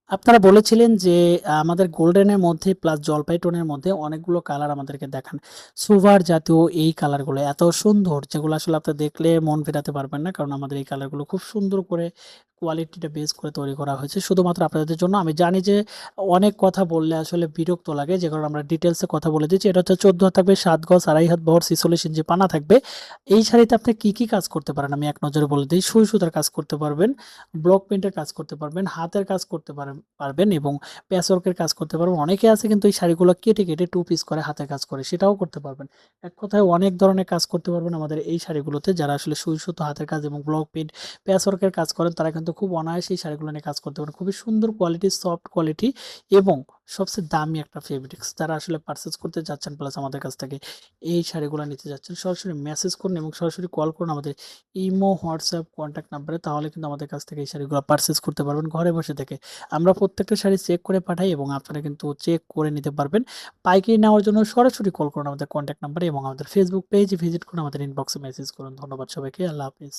আপনারা বলেছিলেন যে আমাদের গোল্ডেনের মধ্যে প্লাস জলপাই টোনের মধ্যে অনেকগুলো কালার আমাদেরকে দেখান। সুপার জাতীয় এই কালারগুলো এত সুন্দর যেগুলো আসলে আপনি দেখলে মন ফেরাতে পারবেন না। কারণ আমাদের এই কালারগুলো খুব সুন্দর করে কোয়ালিটিটা বেস করে তৈরি করা হয়েছে শুধুমাত্র আপনাদের জন্য। আমি জানি যে অনেক কথা বললে আসলে বিরক্ত লাগে, যে কারণে আমরা ডিটেইলসে কথা বলে দিচ্ছি। এটা হচ্ছে 14 হাত থাকবে, 7 গজ, আড়াই হাত বহর, 46 ইঞ্চি পানা থাকবে। এই শাড়িতে আপনি কি, কি কাজ করতে পারেন আমি এক নজরে বলে দেই। সুই সুতার কাজ করতে পারবেন, ব্লক প্রিন্টের কাজ করতে পারবেন, হাতের কাজ করতে পারবেন এবং প্যাচওয়ার্কের কাজ করতে পারবেন। অনেকে আছে কিন্তু এই শাড়িগুলো কেটে, কেটে 2 পিস করে হাতের কাজ করে, সেটাও করতে পারবেন। এক কথায় অনেক ধরনের কাজ করতে পারবেন আমাদের এই শাড়িগুলোতে। যারা আসলে সুই সুতো, হাতের কাজ এবং ব্লক প্রিন্ট, প্যাচওয়ার্কের কাজ করেন তারা কিন্তু খুব অনায়াসে এই শাড়িগুলো নিয়ে কাজ করতে পারেন। খুবই সুন্দর কোয়ালিটি, সফট কোয়ালিটি এবং সবচেয়ে দামি একটা ফেব্রিক্স। যারা আসলে পারচেজ করতে যাচ্ছেন প্লাস আমাদের কাছ থেকে এই শাড়িগুলো নিতে যাচ্ছেন, সরাসরি মেসেজ করুন এবং সরাসরি কল করুন আমাদের ইমো, হোয়াটসঅ্যাপ কন্ট্যাক্ট নাম্বারে। তাহলে কিন্তু আমাদের কাছ থেকে এই শাড়িগুলো পারচেজ করতে পারবেন ঘরে বসে থেকে। আমরা প্রত্যেকটা শাড়ি চেক করে পাঠাই এবং আপনারা কিন্তু চেক করে নিতে পারবেন। পাইকারি নেওয়ার জন্য সরাসরি কল করুন আমাদের কন্ট্যাক্ট নাম্বারে এবং আমাদের ফেসবুক পেজে ভিজিট করুন, আমাদের ইনবক্সে মেসেজ করুন। ধন্যবাদ সবাইকে। আল্লাহ হাফেজ।